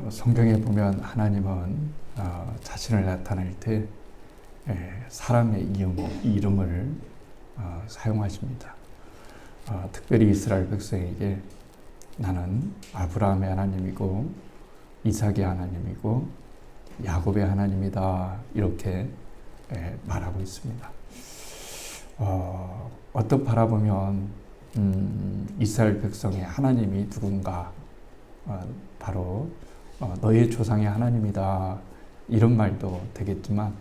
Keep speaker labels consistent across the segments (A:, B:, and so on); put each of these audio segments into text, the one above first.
A: 성경에 보면 하나님은 자신을 나타낼 때 사람의 이름을 사용하십니다. 특별히 이스라엘 백성에게 나는 아브라함의 하나님이고 이삭의 하나님이고 야곱의 하나님이다 이렇게 말하고 있습니다. 어떻게 바라보면 이스라엘 백성의 하나님이 누군가 바로 너의 조상의 하나님이다 이런 말도 되겠지만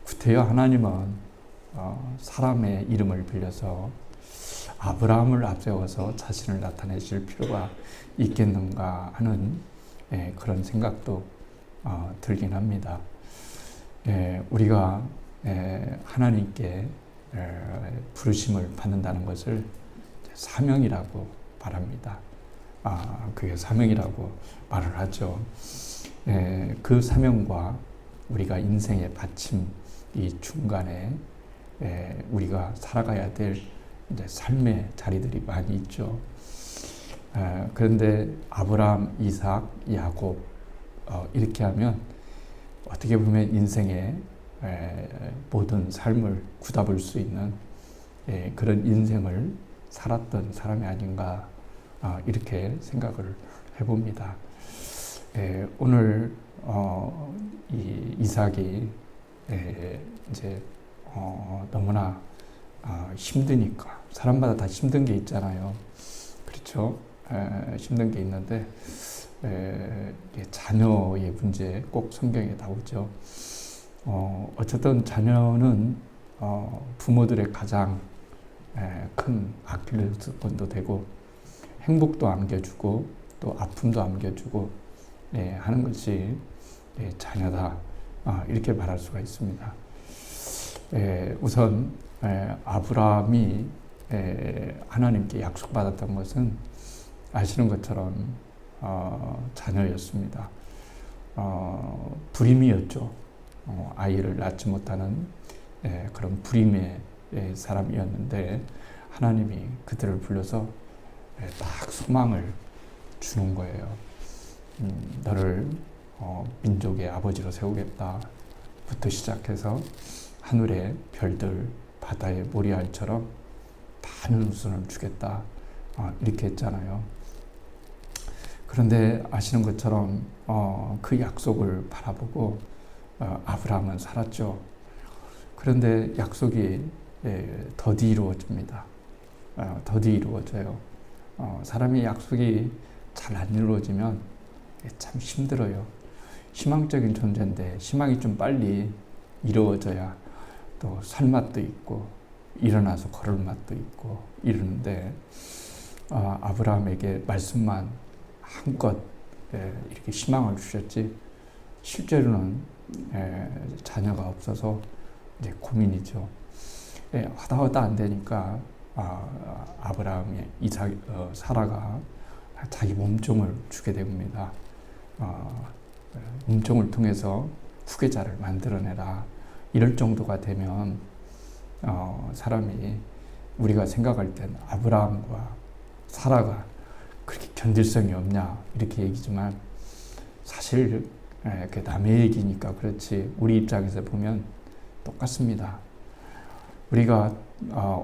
A: 구태여 하나님은 사람의 이름을 빌려서 아브라함을 앞세워서 자신을 나타내실 필요가 있겠는가 하는 그런 생각도 들긴 합니다. 우리가 하나님께 부르심을 받는다는 것을 사명이라고 말합니다. 그게 사명이라고 말을 하죠. 그 사명과 우리가 인생의 받침 이 중간에 우리가 살아가야 될 이제 삶의 자리들이 많이 있죠. 그런데 아브라함, 이삭, 야곱 이렇게 하면 어떻게 보면 인생의 모든 삶을 굳어볼 수 있는 그런 인생을 살았던 사람이 아닌가 이렇게 생각을 해봅니다. 오늘 이삭이 이제 너무나 힘드니까 사람마다 다 힘든 게 있잖아요. 그렇죠? 힘든 게 있는데 자녀의 문제 꼭 성경에 나오죠. 어쨌든 자녀는 부모들의 가장 큰 아킬레스건도 되고 행복도 안겨주고 또 아픔도 안겨주고 하는 것이 자녀다 이렇게 말할 수가 있습니다. 우선 아브라함이 하나님께 약속받았던 것은 아시는 것처럼 자녀였습니다. 불임이었죠. 아이를 낳지 못하는 그런 불임의 사람이었는데 하나님이 그들을 불러서 딱 소망을 주는 거예요. 너를 민족의 아버지로 세우겠다 부터 시작해서 하늘의 별들 바다의 모래알처럼 많은 후손을 주겠다 이렇게 했잖아요. 그런데 아시는 것처럼 그 약속을 바라보고 아브라함은 살았죠. 그런데 약속이 더디 이루어집니다. 더디 이루어져요. 사람의 약속이 잘 안 이루어지면 참 힘들어요. 희망적인 존재인데 희망이 좀 빨리 이루어져야 또 살 맛도 있고 일어나서 걸을 맛도 있고 이러는데 아브라함에게 말씀만 한껏 이렇게 희망을 주셨지 실제로는 자녀가 없어서 이제 고민이죠. 하다 안 되니까 아브라함의 사라가 자기 몸종을 주게 됩니다. 몸종을 통해서 후계자를 만들어내라. 이럴 정도가 되면 사람이 우리가 생각할 땐 아브라함과 사라가 그렇게 견딜성이 없냐 이렇게 얘기지만 사실 그 남의 얘기니까 그렇지 우리 입장에서 보면 똑같습니다. 우리가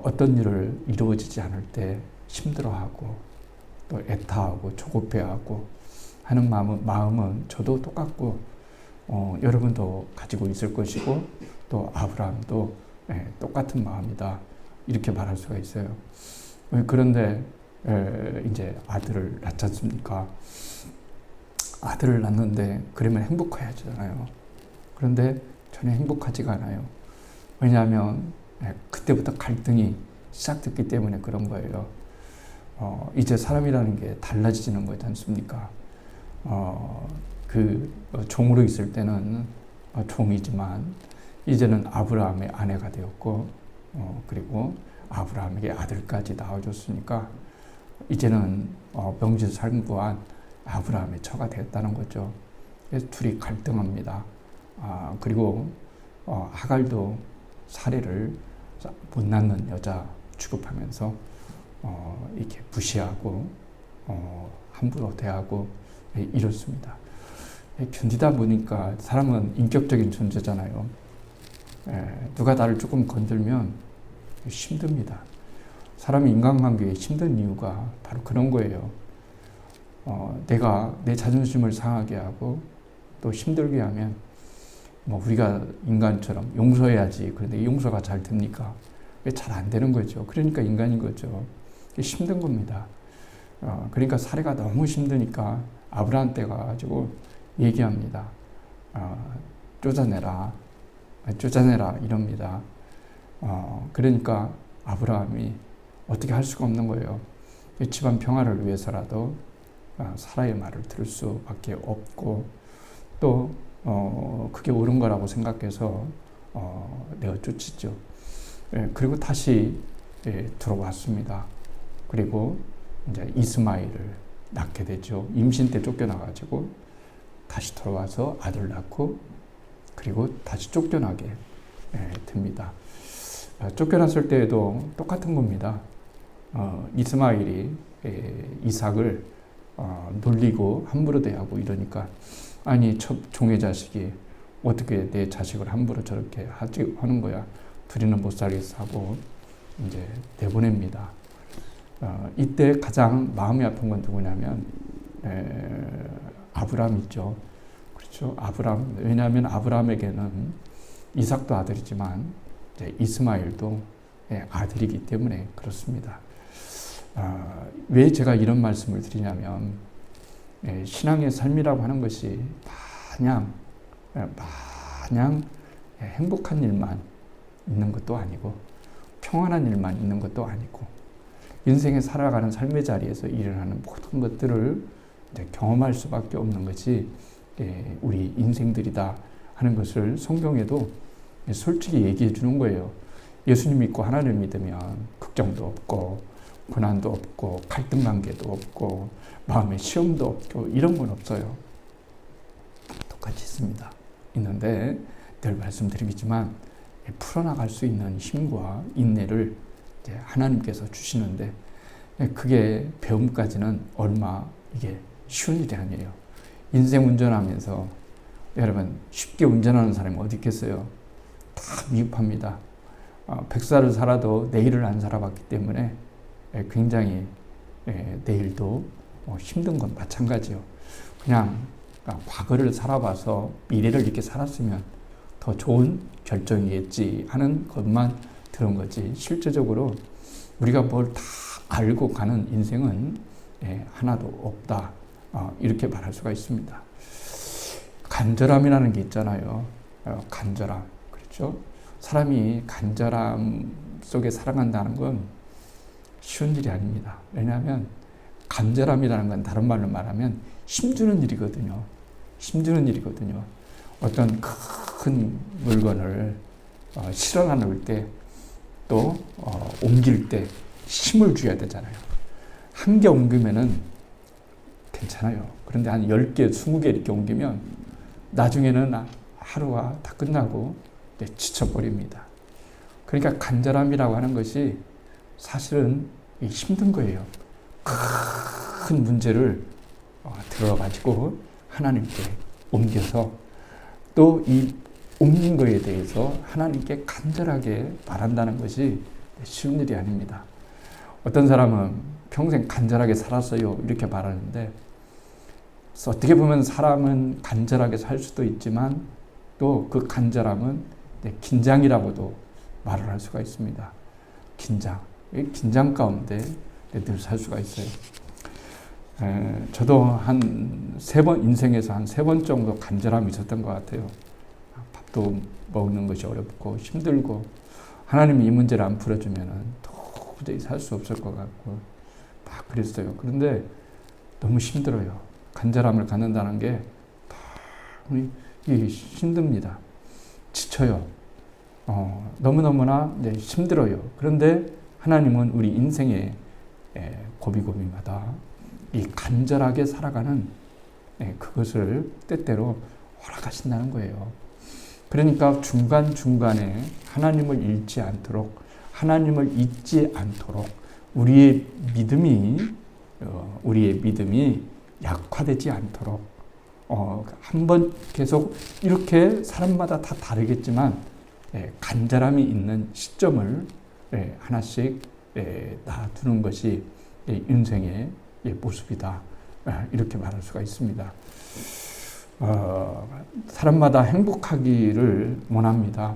A: 어떤 일을 이루어지지 않을 때 힘들어하고 또 애타하고 조급해하고 하는 마음은 저도 똑같고 여러분도 가지고 있을 것이고 또 아브라함도 똑같은 마음이다 이렇게 말할 수가 있어요. 그런데 이제 아들을 낳지 않습니까? 아들을 낳는데 그러면 행복해야잖아요. 그런데 전혀 행복하지가 않아요. 왜냐하면 그때부터 갈등이 시작됐기 때문에 그런 거예요. 이제 사람이라는 게 달라지는 거지 않습니까? 종으로 있을 때는 종이지만 이제는 아브라함의 아내가 되었고 그리고 아브라함에게 아들까지 낳아줬으니까 이제는 명실상부한 아브라함의 처가 되었다는 거죠. 그래서 둘이 갈등합니다. 그리고 하갈도 사례를 못 낳는 여자 취급하면서 이렇게 무시하고 함부로 대하고 이렇습니다. 견디다 보니까 사람은 인격적인 존재잖아요. 누가 나를 조금 건들면 힘듭니다. 사람이 인간관계에 힘든 이유가 바로 그런 거예요. 내가 내 자존심을 상하게 하고 또 힘들게 하면 뭐 우리가 인간처럼 용서해야지. 그런데 용서가 잘 됩니까? 왜 잘 안 되는 거죠. 그러니까 인간인 거죠. 힘든 겁니다. 그러니까 사례가 너무 힘드니까 아브라함 때 가지고 얘기합니다. 쫓아내라 이럽니다. 그러니까 아브라함이 어떻게 할 수가 없는 거예요. 집안 평화를 위해서라도 사라의 말을 들을 수밖에 없고 또 그게 옳은 거라고 생각해서 내어 쫓았죠. 그리고 다시 들어왔습니다. 그리고 이제 이스마엘을 낳게 되죠. 임신 때 쫓겨나가지고 다시 돌아와서 아들 낳고 그리고 다시 쫓겨나게 됩니다. 쫓겨났을 때에도 똑같은 겁니다. 이스마엘이 이삭을 놀리고 함부로 대하고 이러니까 아니 첫 종의 자식이 어떻게 내 자식을 함부로 저렇게 하는 거야. 둘이는 못 살겠어 하고 이제 내보냅니다. 이때 가장 마음이 아픈 건 누구냐면 아브라함이죠. 그렇죠. 아브라함. 왜냐하면 아브라함에게는 이삭도 아들이지만 이제 이스마엘도 아들이기 때문에 그렇습니다. 왜 제가 이런 말씀을 드리냐면 신앙의 삶이라고 하는 것이 마냥 행복한 일만 있는 것도 아니고 평안한 일만 있는 것도 아니고 인생에 살아가는 삶의 자리에서 일어나는 모든 것들을 이제 경험할 수밖에 없는 것이 우리 인생들이다 하는 것을 성경에도 솔직히 얘기해 주는 거예요. 예수님 믿고 하나님을 믿으면 걱정도 없고 고난도 없고 갈등 관계도 없고 마음의 시험도 없고 이런 건 없어요. 똑같이 있습니다. 있는데 늘 말씀드리겠지만 풀어나갈 수 있는 힘과 인내를 이제 하나님께서 주시는데 그게 배움까지는 얼마 이게 쉬운 일이 아니에요. 인생 운전하면서 여러분 쉽게 운전하는 사람이 어디 있겠어요? 다 미흡합니다. 100살을 살아도 내일을 안 살아봤기 때문에 굉장히 내일도 힘든 건 마찬가지요. 그냥 과거를 살아봐서 미래를 이렇게 살았으면 더 좋은 결정이겠지 하는 것만 들은 거지 실제적으로 우리가 뭘 다 알고 가는 인생은 하나도 없다. 이렇게 말할 수가 있습니다. 간절함이라는 게 있잖아요. 간절함. 그렇죠? 사람이 간절함 속에 살아간다는 건 쉬운 일이 아닙니다. 왜냐하면 간절함이라는 건 다른 말로 말하면 힘주는 일이거든요. 힘주는 일이거든요. 어떤 큰 물건을 실어 나눌 때 또 옮길 때 힘을 줘야 되잖아요. 한 개 옮기면은 괜찮아요. 그런데 한 10개, 20개 이렇게 옮기면 나중에는 하루가 다 끝나고 지쳐버립니다. 그러니까 간절함이라고 하는 것이 사실은 힘든 거예요. 큰 문제를 들어가지고 하나님께 옮겨서 또 이 옮긴 거에 대해서 하나님께 간절하게 말한다는 것이 쉬운 일이 아닙니다. 어떤 사람은 평생 간절하게 살았어요 이렇게 말하는데 어떻게 보면 사람은 간절하게 살 수도 있지만 또 그 간절함은 긴장이라고도 말을 할 수가 있습니다. 긴장 가운데 늘 살 수가 있어요. 저도 한 3번, 인생에서 한 3번 정도 간절함이 있었던 것 같아요. 밥도 먹는 것이 어렵고 힘들고 하나님이 이 문제를 안 풀어주면 도저히 살 수 없을 것 같고 막 그랬어요. 그런데 너무 힘들어요. 간절함을 갖는다는 게 힘듭니다. 지쳐요. 너무너무나 힘들어요. 그런데 하나님은 우리 인생의 고비고비마다 이 간절하게 살아가는 그것을 때때로 허락하신다는 거예요. 그러니까 중간중간에 하나님을 잃지 않도록 하나님을 잊지 않도록 우리의 믿음이 약화되지 않도록 한번 계속 이렇게 사람마다 다 다르겠지만 간절함이 있는 시점을 하나씩 놔두는 것이 인생의 모습이다. 이렇게 말할 수가 있습니다. 사람마다 행복하기를 원합니다.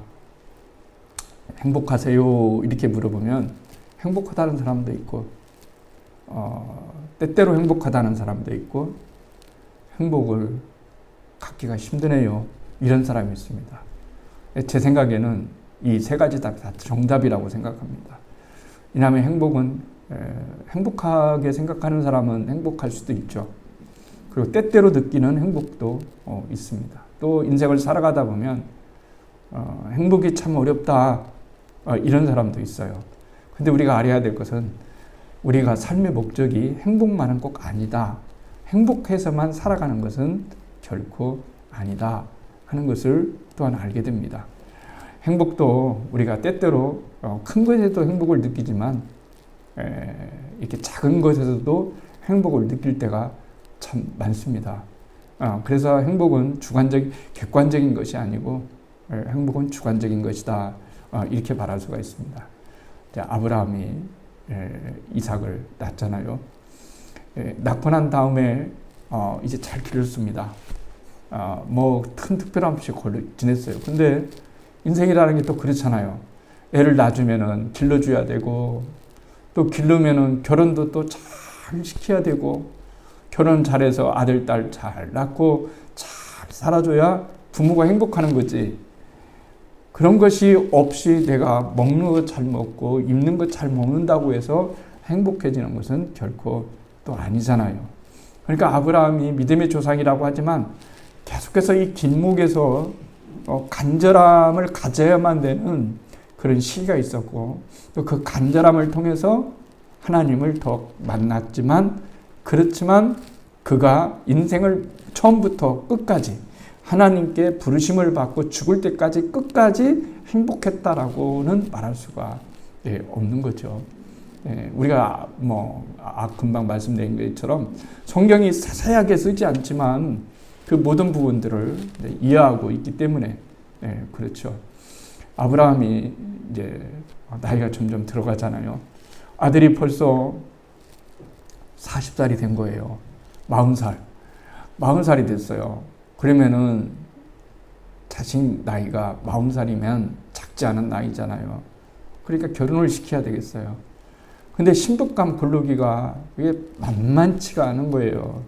A: 행복하세요? 이렇게 물어보면 행복하다는 사람도 있고 때때로 행복하다는 사람도 있고 행복을 갖기가 힘드네요. 이런 사람이 있습니다. 제 생각에는 이 세 가지 답이 다 정답이라고 생각합니다. 왜냐하면 행복은 행복하게 생각하는 사람은 행복할 수도 있죠. 그리고 때때로 느끼는 행복도 있습니다. 또 인생을 살아가다 보면 행복이 참 어렵다 이런 사람도 있어요. 근데 우리가 알아야 될 것은 우리가 삶의 목적이 행복만은 꼭 아니다. 행복해서만 살아가는 것은 결코 아니다 하는 것을 또한 알게 됩니다. 행복도 우리가 때때로 큰 것에도 행복을 느끼지만 이렇게 작은 것에서도 행복을 느낄 때가 참 많습니다. 그래서 행복은 객관적인 것이 아니고 행복은 주관적인 것이다. 이렇게 말할 수가 있습니다. 아브라함이 이삭을 낳잖아요. 낳고 난 다음에 이제 잘 기르습니다. 뭐 큰 특별함 없이 지냈어요. 근데 인생이라는 게 또 그렇잖아요. 애를 낳아주면은 길러줘야 되고 또 기르면은 결혼도 또 잘 시켜야 되고 결혼 잘해서 아들, 딸 잘 낳고 잘 살아줘야 부모가 행복하는 거지. 그런 것이 없이 내가 먹는 거 잘 먹고 입는 거 잘 먹는다고 해서 행복해지는 것은 결코 또 아니잖아요. 그러니까 아브라함이 믿음의 조상이라고 하지만 계속해서 이 길목에서 간절함을 가져야만 되는 그런 시기가 있었고 또 그 간절함을 통해서 하나님을 더 만났지만 그렇지만 그가 인생을 처음부터 끝까지 하나님께 부르심을 받고 죽을 때까지 끝까지 행복했다라고는 말할 수가 없는 거죠. 우리가 금방 말씀드린 것처럼 성경이 자세하게 쓰지 않지만 그 모든 부분들을 이해하고 있기 때문에 그렇죠. 아브라함이 이제 나이가 점점 들어가잖아요. 아들이 벌써 40살이 된 거예요. 40살이 됐어요. 그러면은 자식 나이가 40살이면 작지 않은 나이잖아요. 그러니까 결혼을 시켜야 되겠어요. 근데 신부감 고르기가 이게 만만치가 않은 거예요.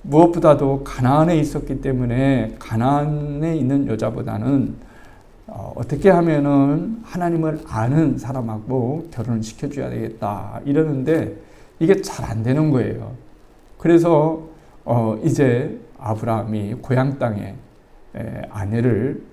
A: 무엇보다도 가나안에 있었기 때문에 가나안에 있는 여자보다는 어떻게 하면은 하나님을 아는 사람하고 결혼을 시켜줘야 되겠다 이러는데 이게 잘 안 되는 거예요. 그래서 이제 아브라함이 고향 땅에 아내를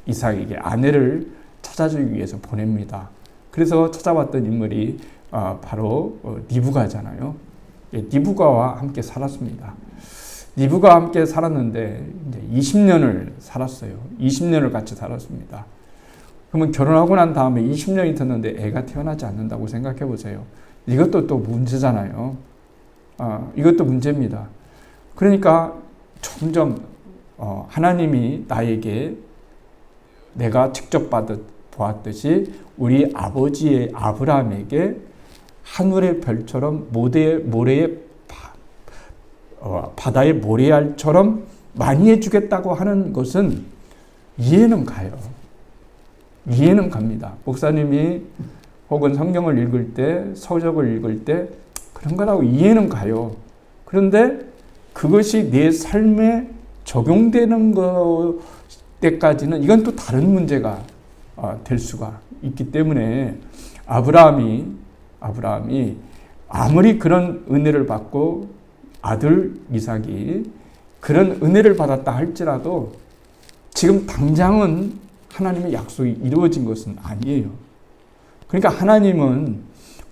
A: 이삭에게 아내를 찾아주기 위해서 보냅니다. 그래서 찾아왔던 인물이 바로 니브가잖아요. 니브가와 함께 살았습니다. 니브가와 함께 살았는데 이제 20년을 살았어요. 20년을 같이 살았습니다. 그러면 결혼하고 난 다음에 20년이 됐는데 애가 태어나지 않는다고 생각해 보세요. 이것도 또 문제잖아요. 이것도 문제입니다. 그러니까 점점 하나님이 나에게 내가 직접 보았듯이 우리 아버지의 아브라함에게 하늘의 별처럼 바다의 모래알처럼 많이 해주겠다고 하는 것은 이해는 가요. 이해는 갑니다. 목사님이 혹은 성경을 읽을 때, 서적을 읽을 때 그런 거라고 이해는 가요. 그런데 그것이 내 삶에 적용되는 때까지는 이건 또 다른 문제가 될 수가 있기 때문에 아브라함이 아무리 그런 은혜를 받고 아들 이삭이 그런 은혜를 받았다 할지라도 지금 당장은 하나님의 약속이 이루어진 것은 아니에요. 그러니까 하나님은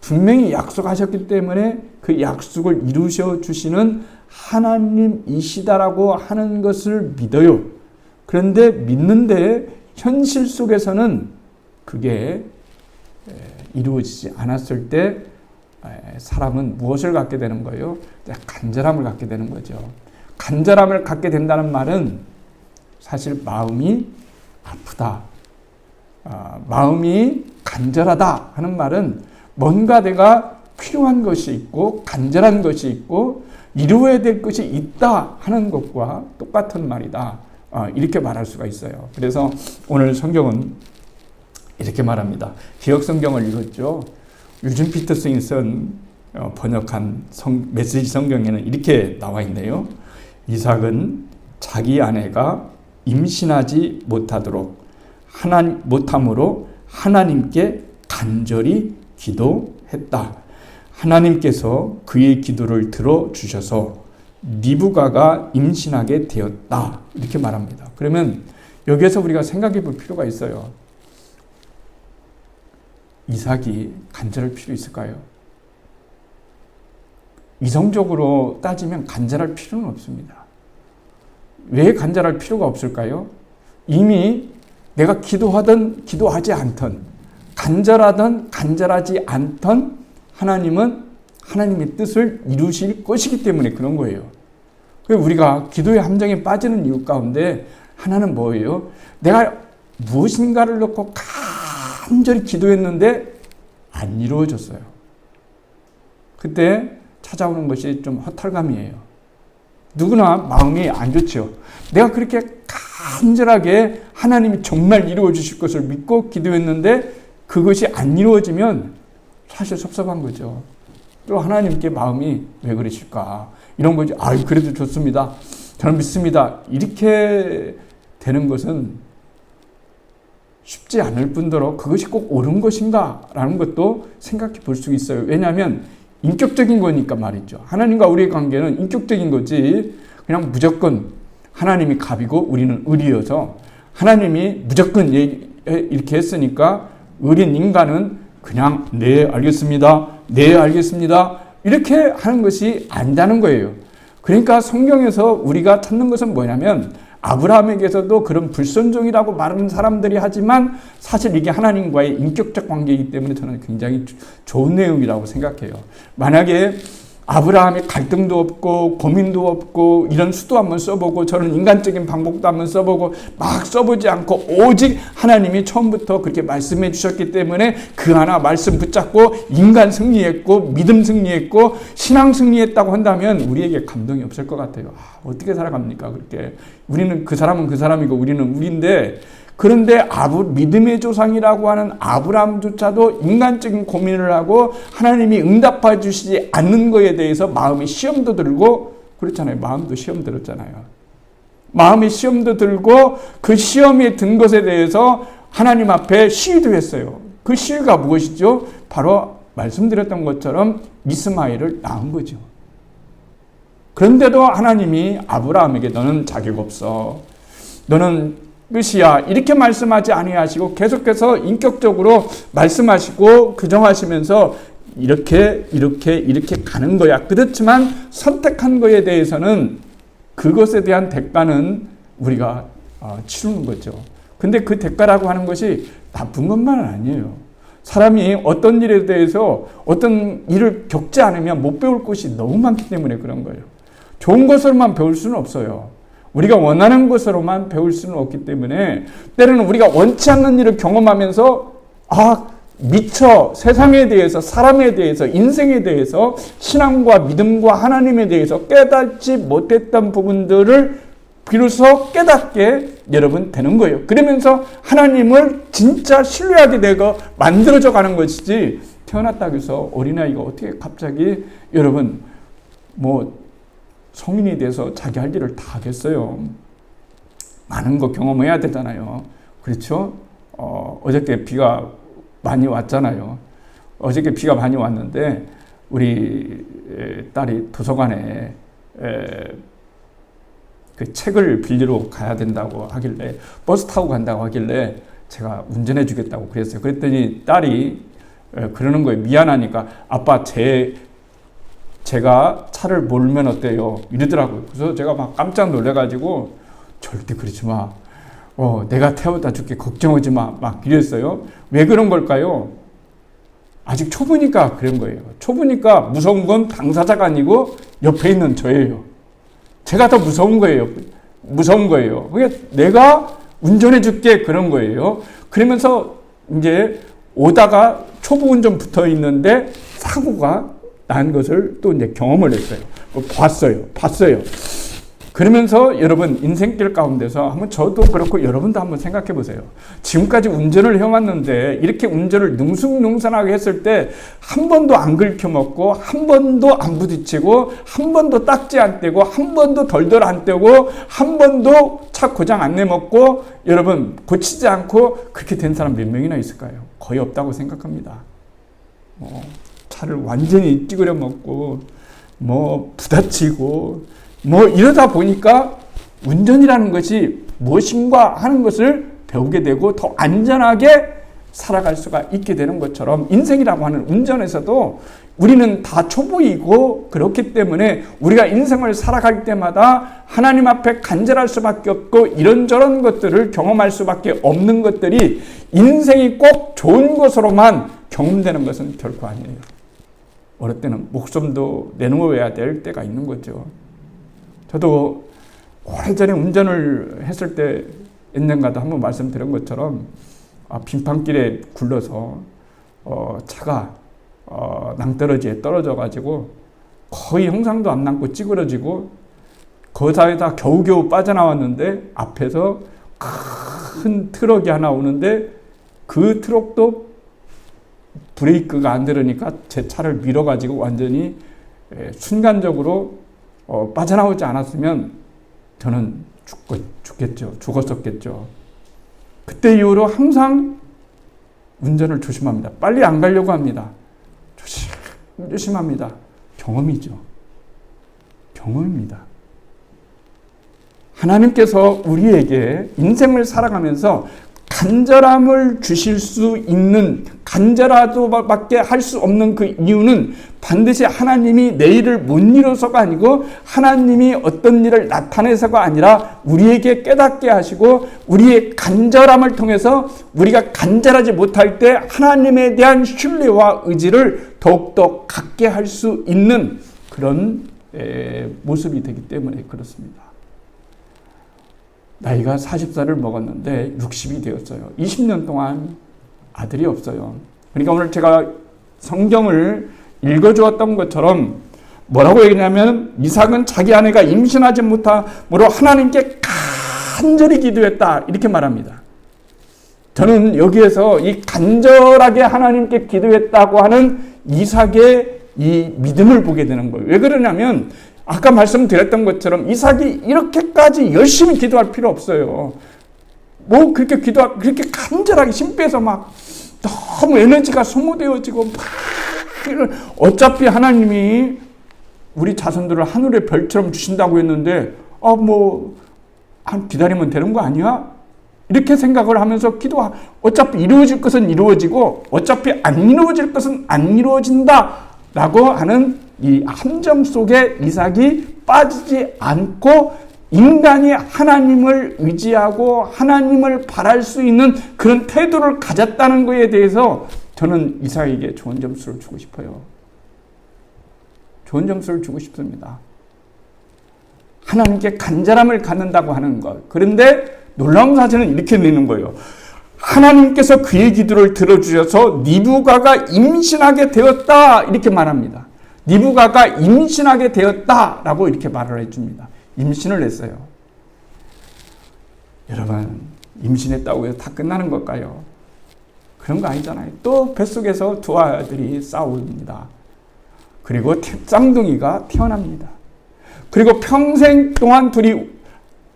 A: 분명히 약속하셨기 때문에 그 약속을 이루셔 주시는 하나님이시다라고 하는 것을 믿어요. 그런데 믿는데 현실 속에서는 그게 이루어지지 않았을 때 사람은 무엇을 갖게 되는 거예요? 간절함을 갖게 되는 거죠. 간절함을 갖게 된다는 말은 사실 마음이 아프다, 마음이 간절하다 하는 말은 뭔가 내가 필요한 것이 있고 간절한 것이 있고 이루어야 될 것이 있다 하는 것과 똑같은 말이다, 이렇게 말할 수가 있어요. 그래서 오늘 성경은 이렇게 말합니다. 기억 성경을 읽었죠. 유진 피터슨이 번역한 메시지 성경에는 이렇게 나와 있네요. 이삭은 자기 아내가 임신하지 못함으로 하나님께 간절히 기도했다. 하나님께서 그의 기도를 들어주셔서 리브가가 임신하게 되었다. 이렇게 말합니다. 그러면 여기에서 우리가 생각해 볼 필요가 있어요. 이삭이 간절할 필요 있을까요? 이성적으로 따지면 간절할 필요는 없습니다. 왜 간절할 필요가 없을까요? 이미 내가 기도하든 기도하지 않든 간절하든 간절하지 않든 하나님은 하나님의 뜻을 이루실 것이기 때문에 그런 거예요. 우리가 기도의 함정에 빠지는 이유 가운데 하나는 뭐예요? 내가 무엇인가를 놓고 간절히 기도했는데 안 이루어졌어요. 그때 찾아오는 것이 좀 허탈감이에요. 누구나 마음이 안 좋죠. 내가 그렇게 간절하게 하나님이 정말 이루어 주실 것을 믿고 기도했는데 그것이 안 이루어지면 사실 섭섭한 거죠. 또 하나님께 마음이 왜 그러실까? 이런 거죠. 그래도 좋습니다. 저는 믿습니다. 이렇게 되는 것은 쉽지 않을 뿐더러 그것이 꼭 옳은 것인가? 라는 것도 생각해 볼 수 있어요. 왜냐하면 인격적인 거니까 말이죠. 하나님과 우리의 관계는 인격적인 거지 그냥 무조건 하나님이 갑이고 우리는 을이어서 하나님이 무조건 이렇게 했으니까 을인 인간은 그냥 네 알겠습니다. 네 알겠습니다. 이렇게 하는 것이 아니라는 거예요. 그러니까 성경에서 우리가 찾는 것은 뭐냐면 아브라함에게서도 그런 불순종이라고 말하는 사람들이 하지만 사실 이게 하나님과의 인격적 관계이기 때문에 저는 굉장히 좋은 내용이라고 생각해요. 만약에 아브라함이 갈등도 없고 고민도 없고 이런 수도 한번 써보고 저는 인간적인 방법도 한번 써보고 막 써보지 않고 오직 하나님이 처음부터 그렇게 말씀해 주셨기 때문에 그 하나 말씀 붙잡고 인간 승리했고 믿음 승리했고 신앙 승리했다고 한다면 우리에게 감동이 없을 것 같아요. 어떻게 살아갑니까? 그렇게 우리는 그 사람은 그 사람이고 우리는 우리인데 그런데 믿음의 조상이라고 하는 아브라함조차도 인간적인 고민을 하고 하나님이 응답해 주시지 않는 것에 대해서 마음의 시험도 들고 그렇잖아요. 마음도 시험 들었잖아요. 마음의 시험도 들고 그 시험에 든 것에 대해서 하나님 앞에 시위도 했어요. 그 시위가 무엇이죠? 바로 말씀드렸던 것처럼 이스마엘을 낳은 거죠. 그런데도 하나님이 아브라함에게 너는 자격 없어. 너는 끝이야. 이렇게 말씀하지 아니하시고 계속해서 인격적으로 말씀하시고 규정하시면서 이렇게 가는 거야. 그렇지만 선택한 거에 대해서는 그것에 대한 대가는 우리가 치르는 거죠. 근데 그 대가라고 하는 것이 나쁜 것만은 아니에요. 사람이 어떤 일에 대해서 어떤 일을 겪지 않으면 못 배울 것이 너무 많기 때문에 그런 거예요. 좋은 것으로만 배울 수는 없어요. 우리가 원하는 것으로만 배울 수는 없기 때문에 때로는 우리가 원치 않는 일을 경험하면서 미처 세상에 대해서 사람에 대해서 인생에 대해서 신앙과 믿음과 하나님에 대해서 깨닫지 못했던 부분들을 비로소 깨닫게 여러분 되는 거예요. 그러면서 하나님을 진짜 신뢰하게 되고 만들어져 가는 것이지 태어났다고 해서 어린아이가 어떻게 갑자기 여러분 성인이 돼서 자기 할 일을 다 하겠어요. 많은 거 경험해야 되잖아요. 그렇죠? 어저께 비가 많이 왔잖아요. 어저께 비가 많이 왔는데 우리 딸이 도서관에 그 책을 빌리러 가야 된다고 하길래 버스 타고 간다고 하길래 제가 운전해 주겠다고 그랬어요. 그랬더니 딸이 그러는 거예요. 미안하니까 아빠 제가 차를 몰면 어때요? 이러더라고요. 그래서 제가 막 깜짝 놀래가지고 절대 그러지 마. 내가 태워다 줄게. 걱정하지 마. 막 이랬어요. 왜 그런 걸까요? 아직 초보니까 그런 거예요. 초보니까 무서운 건 당사자가 아니고 옆에 있는 저예요. 제가 더 무서운 거예요. 무서운 거예요. 그게 내가 운전해 줄게 그런 거예요. 그러면서 이제 오다가 초보 운전 붙어 있는데 사고가 난 것을 또 이제 경험을 했어요. 봤어요. 그러면서 여러분 인생길 가운데서 한번 저도 그렇고 여러분도 한번 생각해 보세요. 지금까지 운전을 해왔는데 이렇게 운전을 능숙능선하게 했을 때 한 번도 안 긁혀먹고 한 번도 안 부딪히고 한 번도 딱지 안 떼고 한 번도 덜덜 안 떼고 한 번도 차 고장 안 내먹고 여러분 고치지 않고 그렇게 된 사람 몇 명이나 있을까요? 거의 없다고 생각합니다. 차를 완전히 찌그려 먹고 부다치고 이러다 보니까 운전이라는 것이 무엇인가 하는 것을 배우게 되고 더 안전하게 살아갈 수가 있게 되는 것처럼 인생이라고 하는 운전에서도 우리는 다 초보이고 그렇기 때문에 우리가 인생을 살아갈 때마다 하나님 앞에 간절할 수밖에 없고 이런저런 것들을 경험할 수밖에 없는 것들이 인생이 꼭 좋은 것으로만 경험되는 것은 결코 아니에요. 어릴 때는 목숨도 내놓아야 될 때가 있는 거죠. 저도 오래전에 운전을 했을 때 옛날가도 한번 말씀드린 것처럼 빙판길에 굴러서 차가 낭떠러지에 떨어져가지고 거의 형상도 안 남고 찌그러지고 그 사이에다 겨우겨우 빠져나왔는데 앞에서 큰 트럭이 하나 오는데 그 트럭도 브레이크가 안 들으니까 제 차를 밀어가지고 완전히 순간적으로 빠져나오지 않았으면 저는 죽었었겠죠. 그때 이후로 항상 운전을 조심합니다. 빨리 안 가려고 합니다. 조심합니다. 경험이죠. 경험입니다. 하나님께서 우리에게 인생을 살아가면서 간절함을 주실 수 있는 간절하도밖에 할 수 없는 그 이유는 반드시 하나님이 내 일을 못 이뤄서가 아니고 하나님이 어떤 일을 나타내서가 아니라 우리에게 깨닫게 하시고 우리의 간절함을 통해서 우리가 간절하지 못할 때 하나님에 대한 신뢰와 의지를 더욱더 갖게 할 수 있는 그런 모습이 되기 때문에 그렇습니다. 나이가 40살을 먹었는데 60이 되었어요. 20년 동안 아들이 없어요. 그러니까 오늘 제가 성경을 읽어주었던 것처럼 뭐라고 얘기냐면 이삭은 자기 아내가 임신하지 못함으로 하나님께 간절히 기도했다 이렇게 말합니다. 저는 여기에서 이 간절하게 하나님께 기도했다고 하는 이삭의 이 믿음을 보게 되는 거예요. 왜 그러냐면 아까 말씀드렸던 것처럼 이삭이 이렇게까지 열심히 기도할 필요 없어요. 그렇게 간절하게 힘 빼서 막 너무 에너지가 소모되어지고 어차피 하나님이 우리 자손들을 하늘의 별처럼 주신다고 했는데 기다리면 되는 거 아니야? 이렇게 생각을 하면서 어차피 이루어질 것은 이루어지고 어차피 안 이루어질 것은 안 이루어진다라고 하는 이 함정 속에 이삭이 빠지지 않고 인간이 하나님을 의지하고 하나님을 바랄 수 있는 그런 태도를 가졌다는 것에 대해서 저는 이삭에게 좋은 점수를 주고 싶어요. 좋은 점수를 주고 싶습니다. 하나님께 간절함을 갖는다고 하는 것. 그런데 놀라운 사실은 이렇게 되는 거예요. 하나님께서 그의 기도를 들어주셔서 니브가가 임신하게 되었다 이렇게 말합니다. 니브가가 임신하게 되었다라고 이렇게 말을 해줍니다. 임신을 했어요. 여러분 임신했다고 해서 다 끝나는 걸까요? 그런 거 아니잖아요. 또 뱃속에서 두 아들이 싸웁니다. 그리고 쌍둥이가 태어납니다. 그리고 평생 동안 둘이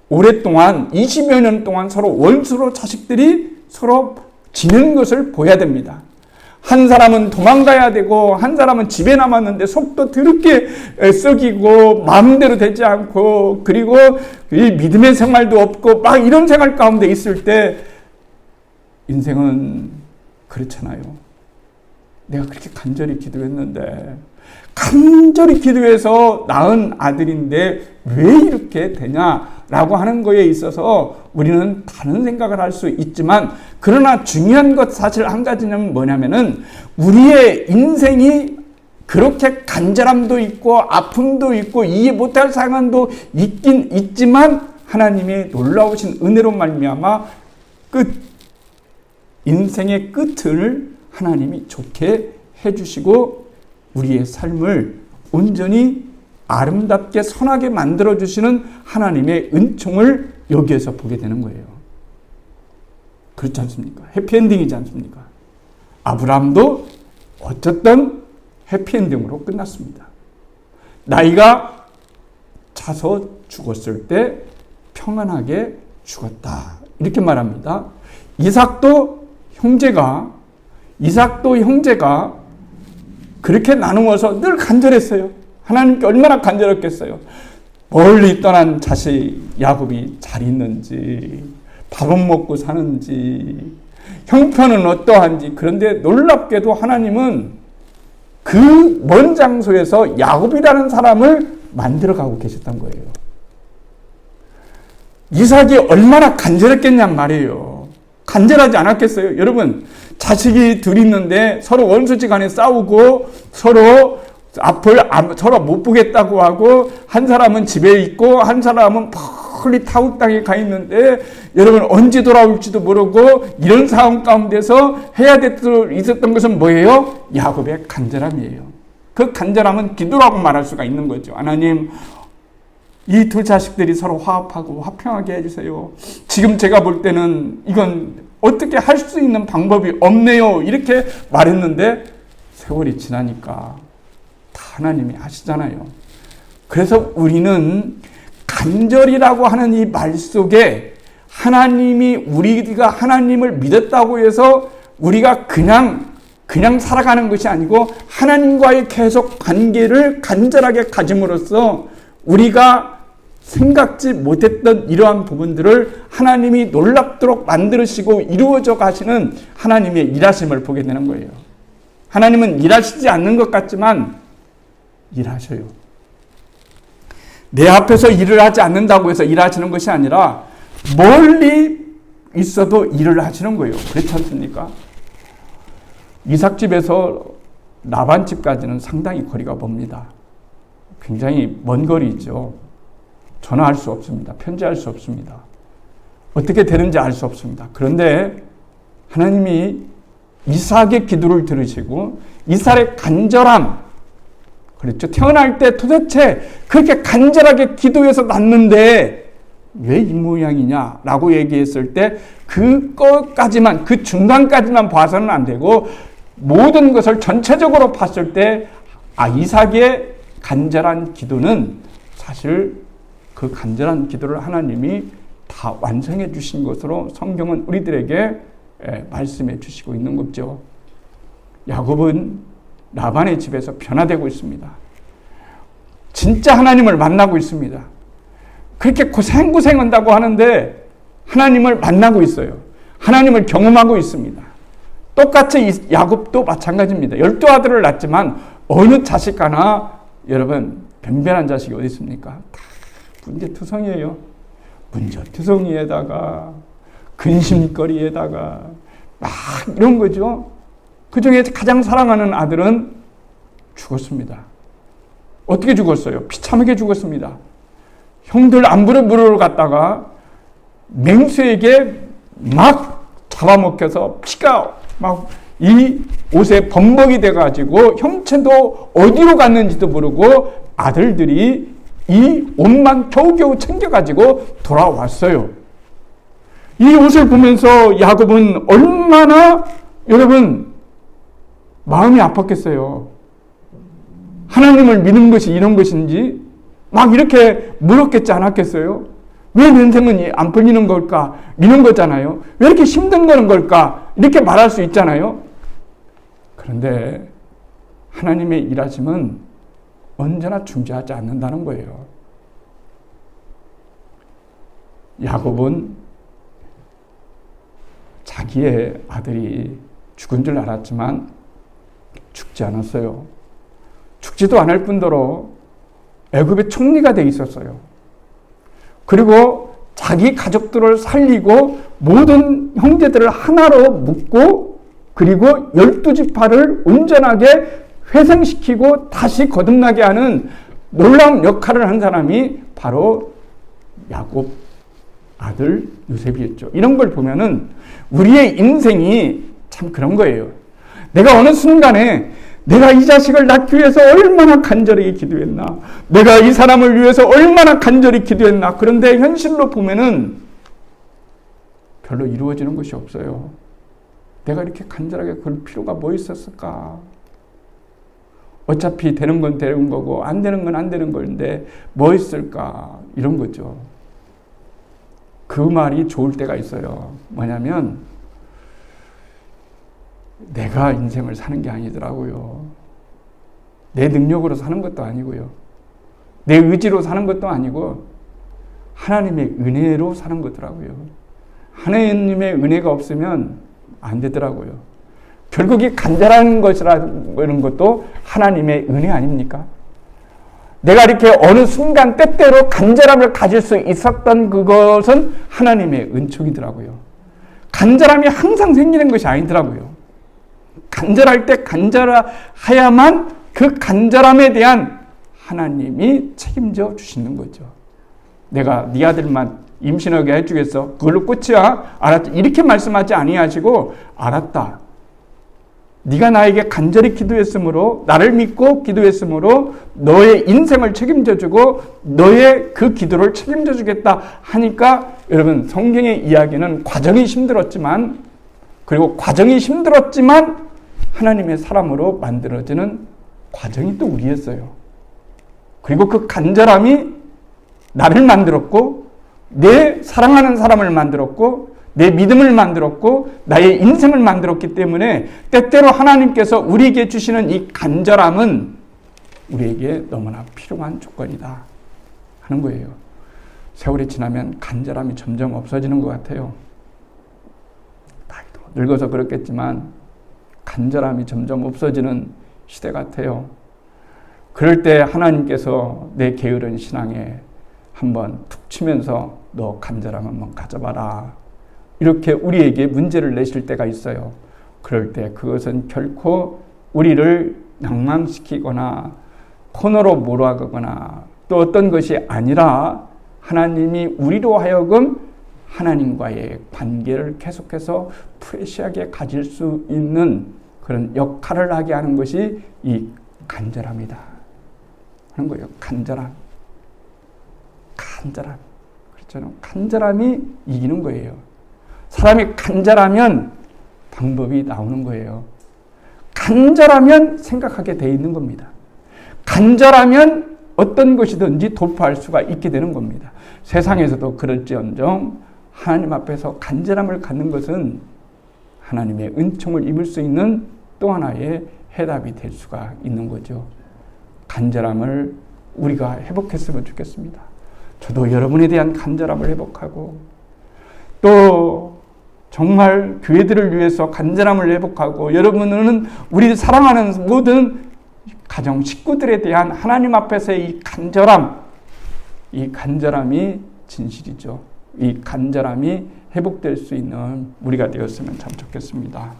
A: 오랫동안 20여 년 동안 서로 원수로 자식들이 서로 지는 것을 보여야 됩니다. 한 사람은 도망가야 되고 한 사람은 집에 남았는데 속도 더럽게 썩이고 마음대로 되지 않고 그리고 이 믿음의 생활도 없고 막 이런 생활 가운데 있을 때 인생은 그렇잖아요. 내가 그렇게 간절히 기도했는데 간절히 기도해서 낳은 아들인데 왜 이렇게 되냐 라고 하는 거에 있어서 우리는 다른 생각을 할 수 있지만, 그러나 중요한 것 사실 한 가지는 뭐냐면은 우리의 인생이 그렇게 간절함도 있고 아픔도 있고 이해 못할 상황도 있긴 있지만 하나님의 놀라우신 은혜로 말미암아 인생의 끝을 하나님이 좋게 해주시고 우리의 삶을 온전히 아름답게 선하게 만들어주시는 하나님의 은총을 여기에서 보게 되는 거예요. 그렇지 않습니까? 해피엔딩이지 않습니까? 아브라함도 어쨌든 해피엔딩으로 끝났습니다. 나이가 차서 죽었을 때 평안하게 죽었다. 이렇게 말합니다. 이삭도 형제가 그렇게 나누어서 늘 간절했어요. 하나님께 얼마나 간절했겠어요. 멀리 떠난 자식 야곱이 잘 있는지, 밥은 먹고 사는지, 형편은 어떠한지. 그런데 놀랍게도 하나님은 그 먼 장소에서 야곱이라는 사람을 만들어가고 계셨던 거예요. 이삭이 얼마나 간절했겠냔 말이에요. 간절하지 않았겠어요? 여러분, 자식이 둘 있는데 서로 원수지간에 싸우고 서로 앞을 서로 못 보겠다고 하고, 한 사람은 집에 있고 한 사람은 멀리 타국 땅에 가 있는데 여러분 언제 돌아올지도 모르고 이런 상황 가운데서 해야 있었던 것은 뭐예요? 야곱의 간절함이에요. 그 간절함은 기도라고 말할 수가 있는 거죠. 하나님, 이 두 자식들이 서로 화합하고 화평하게 해주세요. 지금 제가 볼 때는 이건 어떻게 할 수 있는 방법이 없네요. 이렇게 말했는데 세월이 지나니까 다 하나님이 하시잖아요. 그래서 우리는 간절이라고 하는 이 말 속에 하나님이, 우리가 하나님을 믿었다고 해서 우리가 그냥 살아가는 것이 아니고 하나님과의 계속 관계를 간절하게 가짐으로써 우리가 생각지 못했던 이러한 부분들을 하나님이 놀랍도록 만드시고 이루어져 가시는 하나님의 일하심을 보게 되는 거예요. 하나님은 일하시지 않는 것 같지만 일하셔요. 내 앞에서 일을 하지 않는다고 해서 일하시는 것이 아니라 멀리 있어도 일을 하시는 거예요. 그렇지 않습니까? 이삭 집에서 라반 집까지는 상당히 거리가 멉니다. 굉장히 먼 거리죠. 전화할 수 없습니다. 편지할 수 없습니다. 어떻게 되는지 알 수 없습니다. 그런데 하나님이 이삭의 기도를 들으시고 이삭의 간절함, 그렇죠. 태어날 때 도대체 그렇게 간절하게 기도해서 낳는데 왜 이 모양이냐라고 얘기했을 때 그것까지만, 그 중간까지만 봐서는 안 되고 모든 것을 전체적으로 봤을 때 이삭의 간절한 기도는 사실 그 간절한 기도를 하나님이 다 완성해 주신 것으로 성경은 우리들에게 말씀해 주시고 있는 거죠. 야곱은 라반의 집에서 변화되고 있습니다. 진짜 하나님을 만나고 있습니다. 그렇게 고생한다고 하는데 하나님을 만나고 있어요. 하나님을 경험하고 있습니다. 똑같이 야곱도 마찬가지입니다. 12아들을 낳지만 어느 자식 하나, 여러분, 변변한 자식이 어디 있습니까? 다 문제투성이에요. 문제투성이에다가 근심거리에다가 막 이런 거죠. 그 중에 가장 사랑하는 아들은 죽었습니다. 어떻게 죽었어요? 비참하게 죽었습니다. 형들 안부를 물으러 갔다가 맹수에게 막 잡아먹혀서 피가 막 이 옷에 범벅이 돼가지고 형체도 어디로 갔는지도 모르고 아들들이 이 옷만 겨우겨우 챙겨가지고 돌아왔어요. 이 옷을 보면서 야곱은 얼마나, 여러분, 마음이 아팠겠어요. 하나님을 믿는 것이 이런 것인지 막 이렇게 물었겠지 않았겠어요? 왜 내 인생은 안 풀리는 걸까? 이런 거잖아요. 왜 이렇게 힘든 거는 걸까? 이렇게 말할 수 있잖아요. 그런데 하나님의 일하심은 언제나 중지하지 않는다는 거예요. 야곱은 자기의 아들이 죽은 줄 알았지만 죽지 않았어요. 죽지도 않을 뿐더러 애굽의 총리가 돼 있었어요. 그리고 자기 가족들을 살리고 모든 형제들을 하나로 묶고 그리고 12지파를 온전하게 회생시키고 다시 거듭나게 하는 놀라운 역할을 한 사람이 바로 야곱 아들 요셉이었죠. 이런 걸 보면은 우리의 인생이 참 그런 거예요. 내가 어느 순간에 내가 이 자식을 낳기 위해서 얼마나 간절히 기도했나. 내가 이 사람을 위해서 얼마나 간절히 기도했나. 그런데 현실로 보면은 별로 이루어지는 것이 없어요. 내가 이렇게 간절하게 그럴 필요가 뭐 있었을까? 어차피 되는 건 되는 거고 안 되는 건 안 되는 건데 뭐 있을까? 이런 거죠. 그 말이 좋을 때가 있어요. 뭐냐면 내가 인생을 사는 게 아니더라고요. 내 능력으로 사는 것도 아니고요. 내 의지로 사는 것도 아니고 하나님의 은혜로 사는 거더라고요. 하나님의 은혜가 없으면 안 되더라고요. 결국 이 간절한 것이라는 것도 하나님의 은혜 아닙니까? 내가 이렇게 어느 순간 때때로 간절함을 가질 수 있었던 그것은 하나님의 은총이더라고요. 간절함이 항상 생기는 것이 아니더라고요. 간절할 때 간절해야만 그 간절함에 대한 하나님이 책임져 주시는 거죠. 내가 네 아들만 임신하게 해주겠어. 그걸로 끝이야. 알았지? 이렇게 말씀하지 아니하시고 알았다. 네가 나에게 간절히 기도했으므로 나를 믿고 기도했으므로 너의 인생을 책임져 주고 너의 그 기도를 책임져 주겠다 하니까 여러분 성경의 이야기는 과정이 힘들었지만 그리고 과정이 힘들었지만 하나님의 사람으로 만들어지는 과정이 또 우리였어요. 그리고 그 간절함이 나를 만들었고 내 사랑하는 사람을 만들었고 내 믿음을 만들었고 나의 인생을 만들었기 때문에 때때로 하나님께서 우리에게 주시는 이 간절함은 우리에게 너무나 필요한 조건이다 하는 거예요. 세월이 지나면 간절함이 점점 없어지는 것 같아요. 나이도 늙어서 그렇겠지만 간절함이 점점 없어지는 시대 같아요. 그럴 때 하나님께서 내 게으른 신앙에 한번 툭 치면서 너 간절함 한번 가져봐라. 이렇게 우리에게 문제를 내실 때가 있어요. 그럴 때 그것은 결코 우리를 낭망시키거나 코너로 몰아가거나 또 어떤 것이 아니라 하나님이 우리로 하여금 하나님과의 관계를 계속해서 프레시하게 가질 수 있는 그런 역할을 하게 하는 것이 이 간절함이다 하는 거예요. 간절함. 그렇잖아요. 간절함이 이기는 거예요. 사람이 간절하면 방법이 나오는 거예요. 간절하면 생각하게 돼 있는 겁니다. 간절하면 어떤 것이든지 돌파할 수가 있게 되는 겁니다. 세상에서도 그럴지언정 하나님 앞에서 간절함을 갖는 것은 하나님의 은총을 입을 수 있는 또 하나의 해답이 될 수가 있는 거죠. 간절함을 우리가 회복했으면 좋겠습니다. 저도 여러분에 대한 간절함을 회복하고 또 정말 교회들을 위해서 간절함을 회복하고 여러분은 우리 사랑하는 모든 가정 식구들에 대한 하나님 앞에서의 이 간절함이 진실이죠. 이 간절함이 회복될 수 있는 우리가 되었으면 참 좋겠습니다.